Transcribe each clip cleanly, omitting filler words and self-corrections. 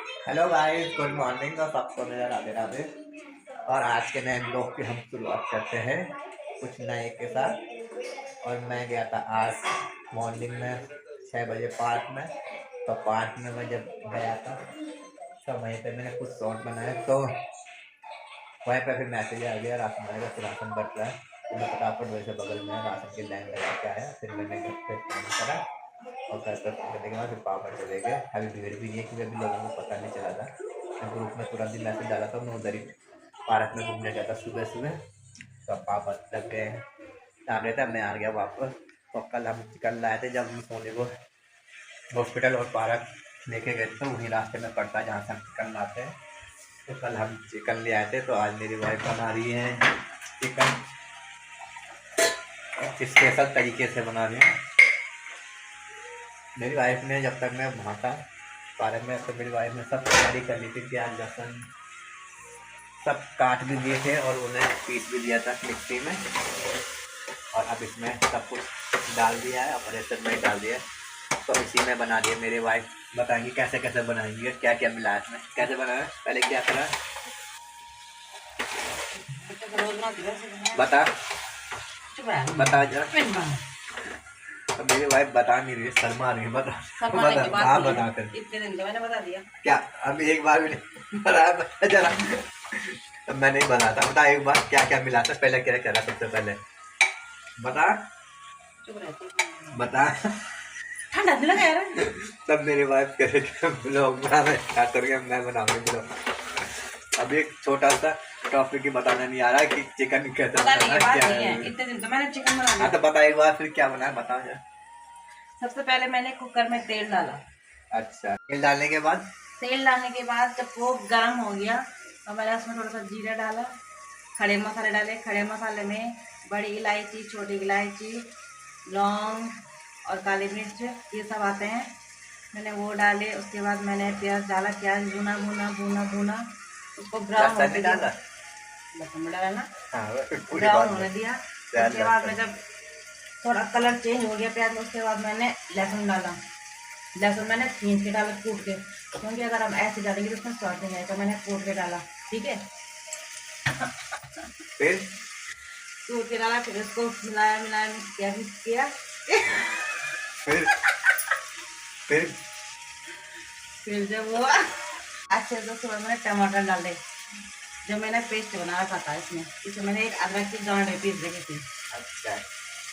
Hello guys, good morning और सबको मेरा राधे राधे। और आज के नए ब्लॉग की हम शुरुआत करते हैं कुछ नए के साथ। और मैं गया था आज मॉर्निंग में 6 बजे पार्क में। तो पार्क में मैं जब गया था तो वहीं पे मैंने कुछ शॉट बनाए, तो वहीं पे फिर मैसेज आ गया राशन आएगा, फिर राशन बट रहा है। तो मैं फटाफट वैसे बगल में राशन की लाइन लगा के आया। फिर मैंने घर पे फोन करा और घर पर करने के बाद फिर पापा चले गए। अभी भीड़ भी नहीं है क्योंकि अभी लोगों को पता नहीं चला था। मैं ग्रुप में तुरंत ही मैसेज डाला था, मैं उधर ही पार्क में घूमने गया था सुबह सुबह। तो पापा लग गए आ गए थे, मैं आ गया वापस। तो कल हम चिकन लाए थे, जब हम सोने को हॉस्पिटल और पार्क लेके गए थे तो वहीं रास्ते में पड़ता है जहाँ से हम चिकन लाते हैं। तो कल हम चिकन ले आए थे, तो आज मेरी वाइफ बना रही है चिकन स्पेशल तरीके से बना रही है। मेरी वाइफ ने, जब तक मैं वहाँ था पार्क में, तो मेरी वाइफ ने सब तैयारी कर ली थी, प्याज लहसुन सब काट भी दिए थे और उन्हें पीस भी दिया था मिक्सी में। और अब इसमें सब कुछ डाल दिया है और प्रेशर में डाल दिया है। तो इसी में बना दिए। मेरी वाइफ बताएंगी कैसे कैसे बनाएंगे, क्या क्या मिला है इसमें, कैसे बनाया, पहले क्या करा बता बता जरा। अब मेरी वाइफ बता नहीं रही, शर्मा रही है। बता हाँ, बता कर। इतने दिन तो मैंने बता दिया क्या अभी एक बार भी नहीं बताया? बता जरा। अब मैं नहीं बनाता, बता एक बार क्या क्या मिला था, पहले क्या करा सबसे पहले बता। चुप रहती बता। ठंडा नहीं लगा यार। तब मेरी वाइफ करेगी ब्लॉग बनाना स्टार्ट करके, मैं बनाऊंगी ब्लॉग। अभी एक छोटा सा टॉपिक ही बताना नहीं आ रहा है कि चिकन कैसे पता नहीं, बनाना बात क्या नहीं है। है। इतने दिन तो मैंने चिकन बना हाँ लिया। तो बता एक बार फिर क्या बनाया, बताओ जरा। सबसे पहले मैंने कुकर में तेल डाला। अच्छा, तेल डालने के बाद? तेल डालने के बाद जब वो गर्म हो गया तो मैंने उसमें थोड़ा सा जीरा डाला, खड़े मसाले डाले। खड़े मसाले में बड़ी इलायची, छोटी इलायची, लौंग और काली मिर्च, ये सब आते हैं। मैंने वो डाले। उसके बाद मैंने प्याज डाला। प्याज भुना भुना भुना भुना उसको ब्राउन होने दिया। डाला लहसुन डाला ना, हाँ, पूरी ब्राउन बात होने में दिया। प्याज उसके बाद में लहसुन। जब थोड़ा कलर चेंज हो गया प्याज में, उसके बाद मैंने लहसुन डाला। लहसुन मैंने खींच के डाला, कूट के, क्योंकि अगर हम ऐसे डालेंगे तो उसमें स्वाद नहीं आएगा। मैंने कूट के डाला, ठीक है। फिर कूट के डाला, फिर उसको मिलाया मिलाया मिक्स किया। फिर फिर फिर जब वो अच्छे से, उसके बाद मैंने टमाटर डाले जो मैंने पेस्ट बना रखा था। इसमें मैंने एक अदरक की गांठ पीस रखी थी। अच्छा,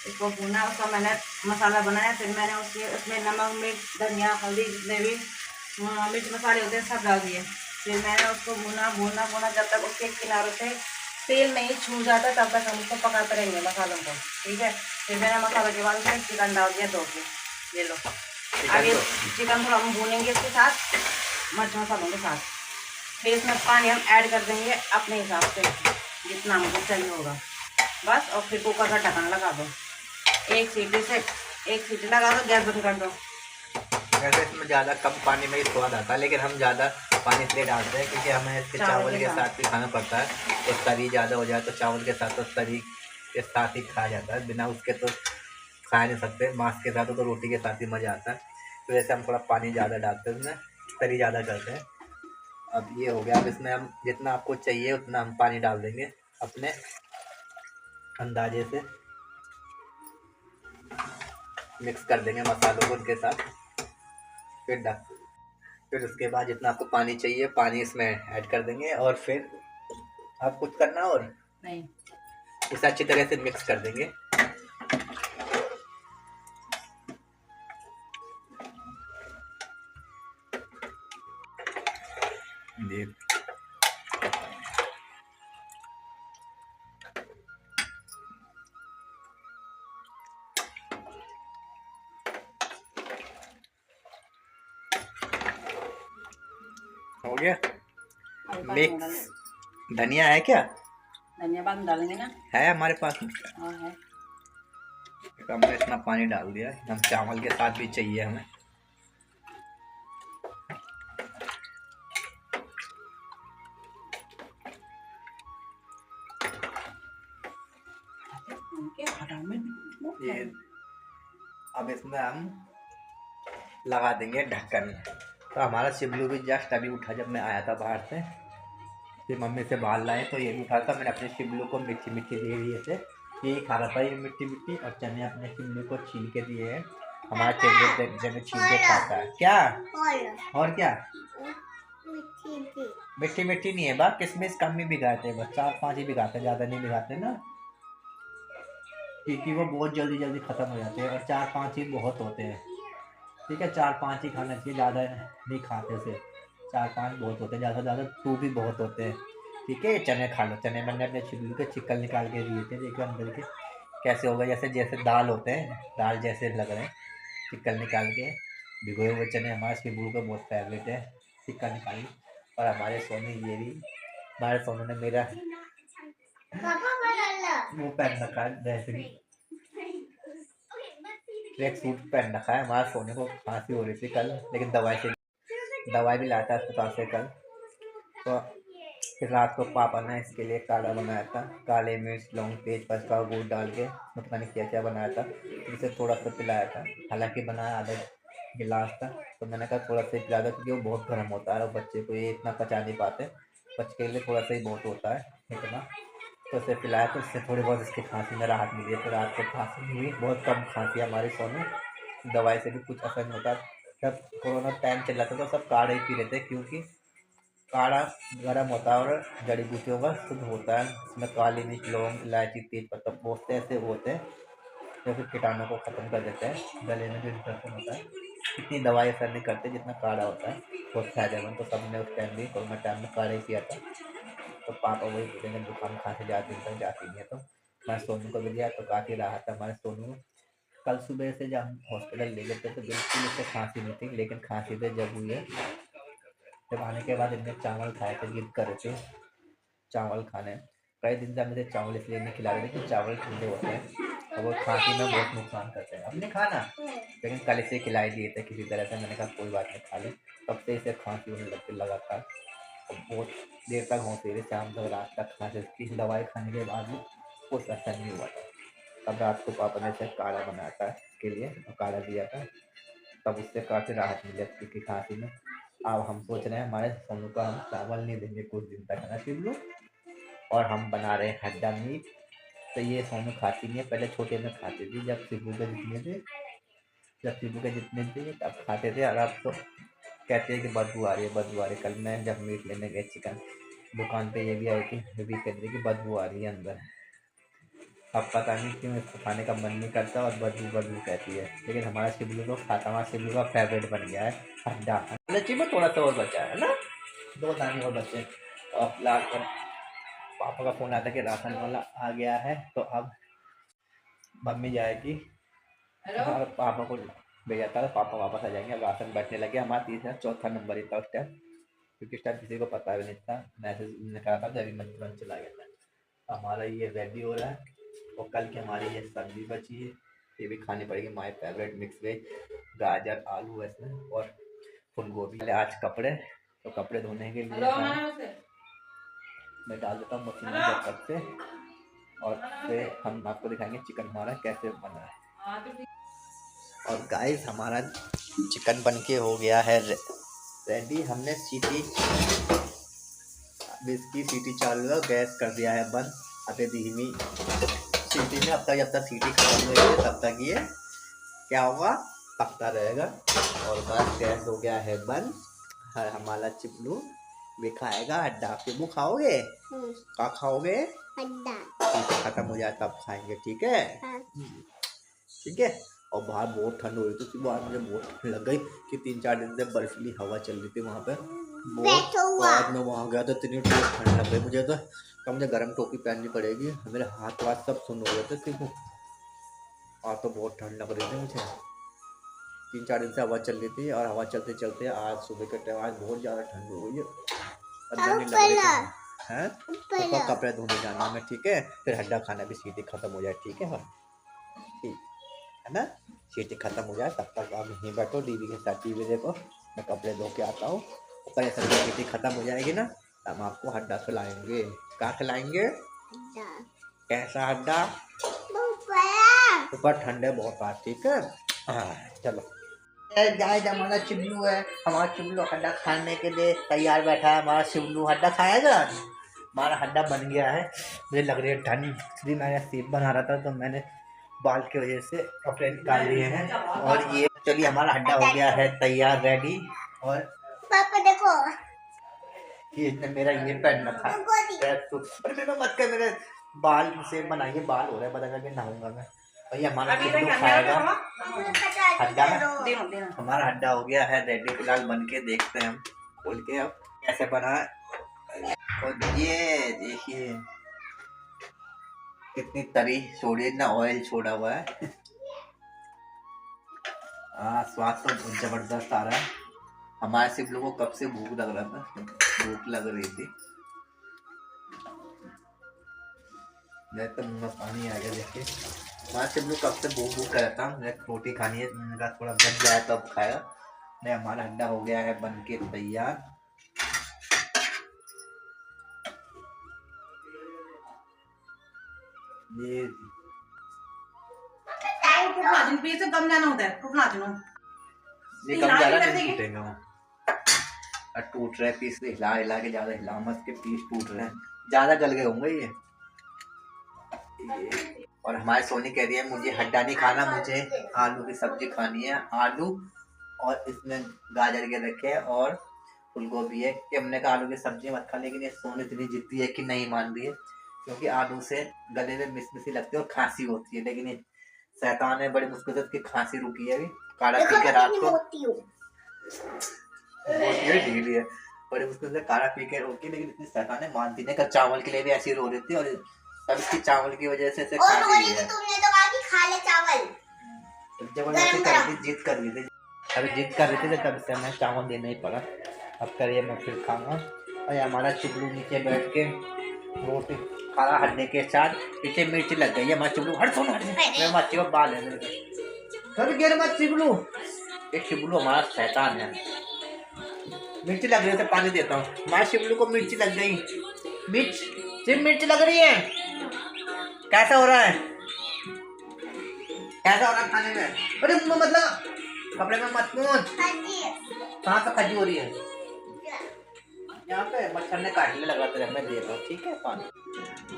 इसको भुना, उसका मैंने मसाला बनाया। फिर मैंने उसमें नमक, मिर्च, धनिया, हल्दी, जितने भी मिर्च मसाले होते हैं सब डाल दिए। फिर मैंने उसको भुना भुना भुना जब तक उसके किनारों से तेल नहीं छू जाता, तब तक हम उसको पकाते रहेंगे मसालों को, ठीक है। फिर मैंने मसालों के बाद उसमें चिकन डाल दिया धो के। ये लो, आगे चिकन थोड़ा हम भूनेंगे इसके साथ मिर्च मसालों के साथ। फिर इसमें पानी हम ऐड कर देंगे अपने हिसाब से, जितना हमको चाहिए होगा बस। और फिर कुकर का ढक्कन लगा दो। एक सीटी लगा दो, गैस बंद कर दो। वैसे इसमें ज़्यादा कम पानी में ही स्वाद आता है, लेकिन हम ज़्यादा पानी इसलिए डालते हैं क्योंकि हमें इसके चावल के साथ भी खाना पड़ता है। तो तरी ज़्यादा हो जाए तो चावल के साथ, तो तरी के साथ ही खाया जाता है, बिना उसके तो खा नहीं सकते। मांस के साथ तो रोटी के साथ ही मज़ा आता है। तो जैसे हम थोड़ा पानी ज़्यादा डालते हैं, उसमें तरी ज़्यादा करते हैं। अब ये हो गया। अब इसमें हम जितना आपको चाहिए उतना हम पानी डाल देंगे अपने अंदाजे से। मिक्स कर देंगे मसालों को उनके साथ। फिर फिर उसके बाद जितना आपको पानी चाहिए पानी इसमें ऐड कर देंगे। और फिर आप कुछ करना और नहीं, इसे अच्छी तरह से मिक्स कर देंगे। देख, हो गया मिक्स। धनिया है क्या? धनिया बाद में डालेंगे ना। है हमारे पास में। हाँ है। हमने इतना पानी डाल दिया, हम चावल के साथ भी चाहिए हमें। ये अब इसमें हम लगा देंगे ढक्कन। तो हमारा शिबलू भी जस्ट अभी उठा जब मैं आया था बाहर से। फिर मम्मी से बाल लाए तो ये भी उठा था। मैंने अपने शिबलू को मिट्टी मिट्टी दे दी ऐसे, यही खा रहा था ये मिट्टी मिट्टी। और चने अपने शिबलू को छील के दिए हैं। हमारा शिबलू जब छील के खाता है क्या। और क्या मिट्टी मिट्टी नहीं है बा, किसमिस कम ही भिगाते हैं बस, 4-5 ही भिगाते हैं, ज़्यादा नहीं भिगाते ना, क्योंकि वो बहुत जल्दी जल्दी ख़त्म हो जाते हैं और 4-5 ही बहुत होते हैं। ठीक है, 4-5 ही खाना चाहिए, ज़्यादा नहीं खाते उसे। 4-5 बहुत होते हैं, ज़्यादा से ज़्यादा 2 भी बहुत होते हैं। ठीक है, चने खा लो। चने मैंने अपने छिलके के चिकन निकाल के दिए थे, देखो अंदर के कैसे हो गए, जैसे जैसे दाल होते हैं, दाल जैसे लग रहे हैं। चिकन निकाल के भिगोए हुए चने हमारे शिबू को बहुत फेवरेट है। चिकन निकाली। और हमारे सोनू ये भी, हमारे सोनू ने मेरा वो पहन रखा है, जैसे ट्रैक सूट पहन रखा है। हमारे सोने को खांसी हो रही थी कल, लेकिन दवाई भी लाया था अस्पताल से कल। तो फिर रात को पापा ने इसके लिए काढ़ा बनाया था, काले मिर्च लौंग तेज पत्ता गुड़ डाल के, पता नहीं क्या क्या बनाया था। फिर इसे थोड़ा सा पिलाया था, हालांकि बनाया आधा गिलास था। तो मैंने कहा थोड़ा सा पिला दो, क्योंकि वो बहुत गर्म होता है और बच्चे को ये इतना पचा नहीं पाते, बच्चे के लिए थोड़ा सा ही बहुत होता है इतना। तो उसे पिलाया तो उससे थोड़ी बहुत इसकी खांसी में राहत मिली है। तो रात को खांसी नहीं हुई, बहुत कम खांसी है हमारी सोनू, दवाई से भी कुछ असर नहीं होता। जब कोरोना टाइम चल रहा था तो सब काढ़ा ही पी रहे थे, क्योंकि काढ़ा गर्म होता है और जड़ी बूटियों का शुद्ध होता है। इसमें काली मिर्च लौंग इलायची तेज पत्ता बहुत से ऐसे होते हैं जो फिर कीटाणु को ख़त्म कर देते हैं, गले में जो इन्फेक्शन होता है। इतनी दवाई असर नहीं करते जितना काढ़ा होता है, बहुत फायदेमंद। तो सबने उस टाइम भी कोरोना टाइम में काढ़ा ही पिया था। तो पापा वही पूछे जब जुकाम खांसी जाती तक जाती नहीं है, तो मैं सोनू को भी दिया तो काफ़ी राहत है हमारे सोनू। कल सुबह से जब हम हॉस्पिटल ले गए थे तो बिल्कुल उसे खांसी नहीं थी, लेकिन खांसी तो जब हुई है, जब आने के बाद इनने चावल खाए थे, जिद कर रहे थे चावल खाने। कई दिन से मुझे चावल इसलिए नहीं खिला रहे थे कि चावल ठंडे होते हैं और वो खांसी में बहुत नुकसान करते हैं। अब नहीं खाना, लेकिन कल इसे खिलाई दिए थे किसी तरह से। मैंने कहा कोई बात नहीं खा ले। तब से इसे खांसी होने लगती लगातार, और बहुत देर तक होती रही, शाम तक रात तक खांसी उसकी। दवाई खाने के बाद भी कुछ असर नहीं हुआ था। तब रात को पापा ने इसे काढ़ा बनाया था इसके लिए और काढ़ा दिया था, तब उससे काफ़ी राहत मिली इसकी खांसी में। अब हम सोच रहे हैं हमारे सोनू को हम चावल नहीं देंगे कुछ दिन तक, है ना शिवलू। और हम बना रहे हैं हड्डा मीट। तो ये सोनू खाती नहीं है, पहले छोटे में खाती थी जब शिबू के जितने थे, जब शिबू के जितने थे तब खाते थे। और अब तो कहते हैं कि बदबू आ रही है, बदबू आ रही है। कल मैं जब मीट लेने गए चिकन दुकान पे, ये भी आई थी, ये भी कह रही थी कि बदबू आ रही है अंदर। अब पता नहीं क्यों इसको खाने का मन नहीं करता और बदबू बदबू कहती है, लेकिन हमारा शिबलू तो खाता, हमारा शिबलू का फेवरेट बन गया है हड्डा। लच्ची में थोड़ा सा और बचा है ना, 2 दाने और बचे। और फिलहाल पापा का फ़ोन आता कि राशन वाला आ गया है, तो अब मम्मी जाएगी और पापा को भेजा था, तो पापा वापस आ जाएंगे। अब राशन बैठने लगे, हमारा तीसरा चौथा नंबर ही था उस टाइम, क्योंकि उस टाइम किसी को पता भी नहीं था। मैसेज ने कहा था जब मंच बन चला गया था। हमारा ये रेडी हो रहा है और कल की हमारी ये सब्जी बची है, ये भी खानी पड़ेगी। माई फेवरेट मिक्स वेज, गाजर आलू इसमें और फूल गोभी। आज कपड़े, तो कपड़े धोने के लिए मैं डाल देता हूँ मशीन में जब तक से, और फिर हम आपको दिखाएंगे चिकन हमारा कैसे बना है। और गाइस हमारा चिकन बनके हो गया है रेडी। हमने सीटी, इसकी सीटी चालू है, गैस कर दिया है बंद। अभी धीमी सीटी में अब तक जब तक सीटी खत्म हो जाएगी तब तक ये क्या होगा, पकता रहेगा। और बस गैस हो गया है बंद। हमारा चिपलू भी खाएगा अड्डा। चिपलू खाओगे? क्या खाओगे? अड्डा। ठीक है, खत्म हो जाए तब खाएंगे, ठीक है? ठीक है। और बाहर बहुत ठंड हो रही थी, बाहर मुझे बहुत ठंड लग गई कि 3-4 दिन से बर्फीली हवा चल रही थी वहाँ पे बहुत। बाद में वहाँ गया तो इतनी ठंड लग गई मुझे, तो मुझे गर्म टोपी पहननी पड़ेगी। मेरे हाथ वाथ सब सुन हो गए थे क्योंकि आज तो बहुत ठंड लग रही थी मुझे। 3-4 दिन से हवा चल रही थी और हवा चलते चलते आज सुबह के टाइम आज बहुत ज़्यादा ठंड हो गई है, अंदर नहीं लग रही थी। हैं तो कपड़े धोने जाना हमें, ठीक है? फिर हड्डा खाना भी सीटी खत्म हो जाए, ठीक है? ठीक है ना, सीटी खत्म हो जाए तब तक आप यहीं बैठो दीदी के साथ टीवी देखो, मैं कपड़े धो के आता हूँ। ऊपर ऐसा सीटी खत्म हो जाएगी ना, हम आपको हड्डा खिलाएंगे। क्या खिलाएंगे? कैसा हड्डा? ऊपर ठंडे बहुत बात, ठीक है? हाँ चलो। गाइस हमारा चिबलू है, हमारा चिबलू हड्डा खाने के लिए तैयार बैठा है। हमारा चिबलू हड्डा खाएगा। हमारा हड्डा बन गया है। मुझे लग रही है ठंड, इसलिए मैं सेब बना रहा था तो मैंने बाल की वजह से कपड़े निकाल लिए हैं। और ये चलिए हमारा हड्डा हो गया है तैयार, रेडी। और पापा देखो, ये इसने मेरा ये पहन रखा है। अरे मेरे मत कर, मेरे बाल से बनाइए, बाल हो रहा है, पता करके नहाऊंगा मैं। और ये हमारा चिबलू खाएगा हड्डा। हमारा हड्डा हो गया है रेडी, फिलहाल बन के देखते हैं हम खोल के अब कैसे बना है। और ये देखिए कितनी तरी छोड़ी, इतना ऑयल छोड़ा हुआ है। स्वाद तो बहुत जबरदस्त आ रहा है। हमारे सिर्फ लोगों को कब से भूख लग रहा था, भूख लग रही थी। तो मुंह में पानी आ गया देखिए। हमारे सिर्फ लोग कब से भूख कर रहा था, मुझे रोटी खानी है, उनका थोड़ा बच जाए तो अब खाया नहीं। हमारा अंडा हो गया है बन के तैयार। ये कम जाना होता है, ये कम ज्यादा नहीं टूटेगा वो। टूट रहे पीस, हिला हिला के, ज्यादा हिला मत के पीस टूट रहे हैं, ज्यादा गल गए होंगे ये। और हमारी सोनी कह रही है मुझे हड्डा नहीं खाना, मुझे आलू की सब्जी खानी है। आलू और इसमें गाजर के रखे और फूलगोभी है कि हमने कहा आलू की सब्जी मत खा, लेकिन ये सोनी इतनी जिद्दी है कि नहीं मान रही है, क्योंकि आलू से गले में मिसमिसी लगती है और खांसी होती है। लेकिन ये शैतान ने बड़ी मुश्किल से उसकी खांसी रुकी है। अभी काढ़ा पी के रात को ढीली है, बड़ी मुश्किल से काढ़ा पी के रोकी, लेकिन इतनी शैतान है मानती नहीं। कल चावल के लिए भी ऐसी रो रही थी और सब इसकी चावल की वजह से खांसी है। तुमने तो कहा कि खा ले चावल, जबरदस्ती कर रही थी, जिद कर रही थी। अभी जिद कर रही थी तो तब से मैं चावल देना ही पड़ा। अब करिए मैं फिर खाऊंगा। और हमारा चिबलू नीचे बैठ के रोटी खा रहा हड्डे के साथ। पीछे मिर्ची लग गई है, हमारा चिबलू हट सोना मैं मच्छी को बाल है कभी गिर मत चिबलू। एक चिबलू हमारा शैतान है। मिर्ची लग रही है तो पानी देता हूँ। हमारे चिबलू को मिर्ची लग गई, मिर्च लग रही है। कैसा हो रहा है, कैसा हो रहा है खाने में? अरे मतलब कपड़े में मत पूछ, कहाँ से खजी हो रही है? यहाँ पे मच्छर ने काटने लगा तो मैं देता हूँ, ठीक है पानी।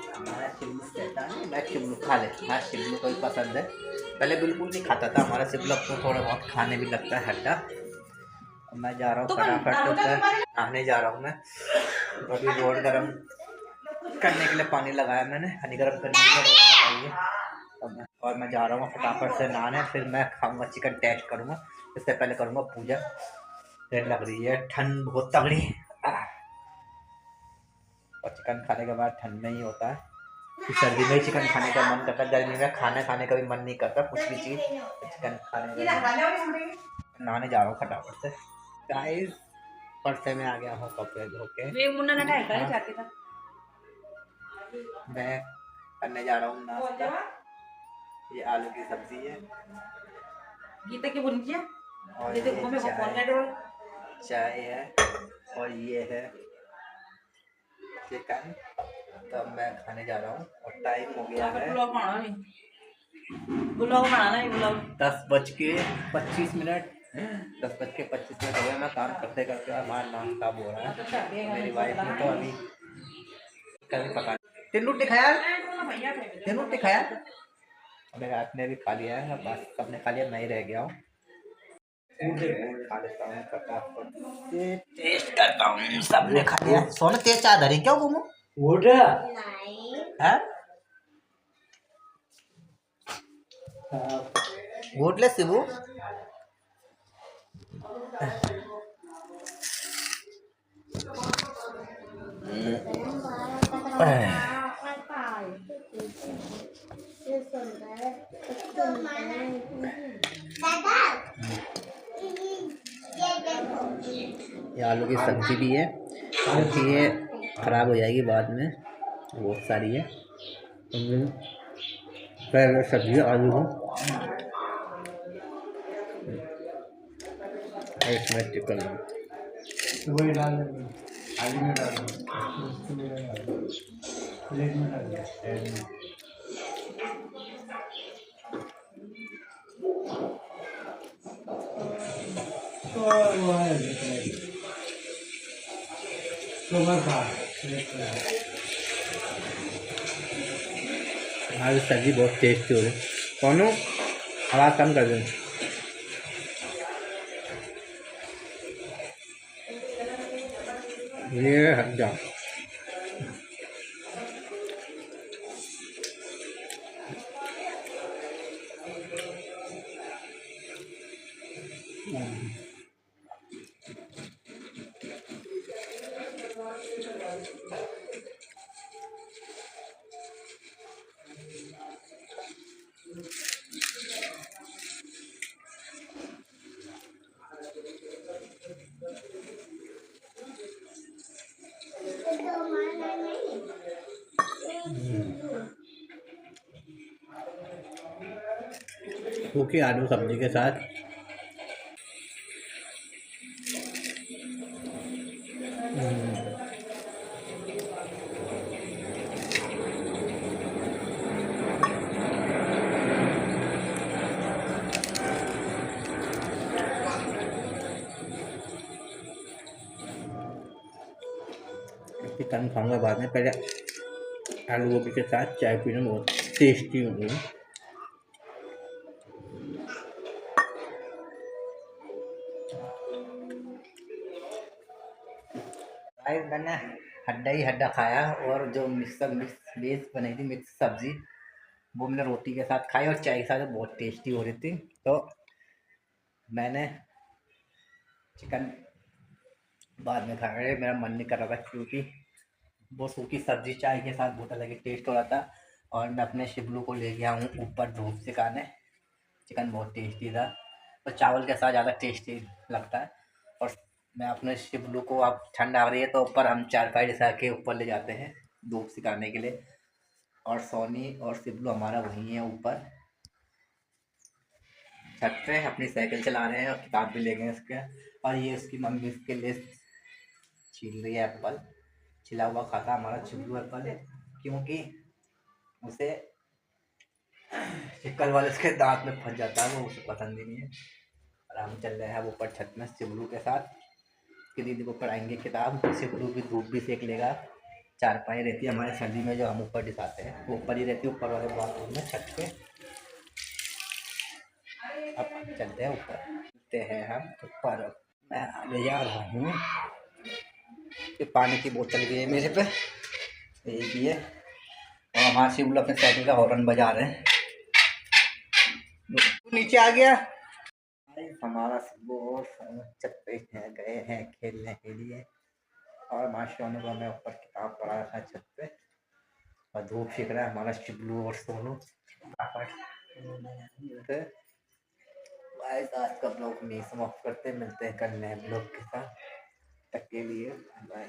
हमारा चिबलू कहता है मैं चिबलू खा ले। हाँ चिबलू को भी पसंद है, पहले बिल्कुल नहीं खाता था हमारा चिबलू, अब तो थोड़ा बहुत खाने भी लगता है हड्डा। मैं जा रहा हूँ फटाफट से नहाने जा रहा हूँ मैं। अभी रोड गर्म करने के लिए पानी लगाया मैंने, हनी गर्म करने के लिए। और मैं जा रहा हूँ फटाफट से नहाने, फिर मैं खाऊंगा चिकन, टेस्ट करूँगा। इससे पहले करूँगा पूजा। ट्रेन लग रही है ठंड बहुत तगड़ी, और चिकन खाने के बाद ठंड में ही होता है। सर्दी में चिकन खाने का मन करता है, गर्मी में खाने का भी मन नहीं करता कुछ भी चीज़। चिकन खाने का नहाने जा रहा हूँ फटाफट से। गाइस परसे में आ गया हूँ कपड़े धो के। मैं करने जा रहा हूँ नाश्ता। ये आलू की सब्जी है, गीता की बुनिया और ये देखो मैं फोन कर दो। चाय है, और ये है चिकन। तो मैं खाने जा रहा हूँ और टाइम हो गया है ब्लॉग बनाना है, ब्लॉग 10:25 मिनट। 10:25 हो गया। मैं काम करते करते हमारा नाश्ता हो रहा है। मेरी वाइफ ने तो अभी कभी पका 3 रोटी खाया, 3 रोटी खाया। मेरे हाथ ने भी खा लिया है, बस सबने खा लिया, मैं ही रह गया हूँ। खा लेता हूँ फटाफट, टेस्ट करता हूँ। सबने खा लिया। सोना तेज चाय धरी क्यों घूमू है? घूट ले शिबू। ये आलू की सब्जी भी है, क्योंकि ये खराब हो जाएगी बाद में, बहुत सारी है। पहले सब्जी आलू को एक मिनट चिकन वही डाल आलू में डाल प्लेट में डाल। आज सब्जी बहुत टेस्टी हो रही। कौन आवाज़ कम कर दें। ये हट जा। सूखी आलू सब्जी के साथ चिकन खाऊंगा बाद में। पहले आलू गोभी के साथ चाय पीना बहुत टेस्टी होगी। गाइस मैंने हड्डा ही हड्डा खाया और जो मिक्स वेज बनी थी मिक्स सब्जी वो मैंने रोटी के साथ खाई और चाय के साथ बहुत टेस्टी हो रही थी। तो मैंने चिकन बाद में खाया, मेरा मन नहीं कर रहा था क्योंकि वो सूखी सब्जी चाय के साथ बहुत अलग ही टेस्ट हो रहा था। और मैं अपने शिबलू को ले गया हूँ ऊपर धूप सिखाने। चिकन बहुत टेस्टी था और चावल के साथ ज़्यादा टेस्टी लगता है। और मैं अपने शिबलू को, अब ठंड आ रही है तो ऊपर हम चारपाई बिछा के ऊपर ले जाते हैं धूप सिखाने के लिए। और सोनी और शिबलू हमारा वहीं है ऊपर छत पे अपनी साइकिल चला रहे हैं और किताब भी ले गए इसके। और ये उसकी मम्मी इसके लिए छील रही है एप्पल। छिला हुआ खाता हमारा शिबलू एप्पल है क्योंकि उसे चिक्कल वाले उसके दांत में फंस जाता है, वो उसे पसंद ही नहीं है। और हम चल रहे हैं ऊपर छत में शिबलू के साथ कि दीदी को पढ़ाएंगे किताब। शिबलू भी धूप भी सेक लेगा। चारपाई रहती है हमारे सर्दी में जो हम ऊपर दिखाते हैं वो ऊपर ही रहती है, ऊपर वाले बाथरूम में छत पे। अब चलते हैं ऊपर, चलते हैं हम ऊपर। मैं आगे जा रहा हूँ कि पानी की बोतल भी है मेरे पे, एक ही है। और हमारे शिबलू अपने साइकिल का हॉर्न बजा रहे हैं। नीचे आ गया हमारा शिबलू और छत पे गए हैं खेलने के लिए। और मास्टर को मैं ऊपर किताब पढ़ा रहा था छत पे और धूप सीख रहा है हमारा शिबलू और सोनू। आज का ब्लॉग नहीं समाप्त करते, मिलते हैं कल नए ब्लॉग के साथ। तक के लिए बाय।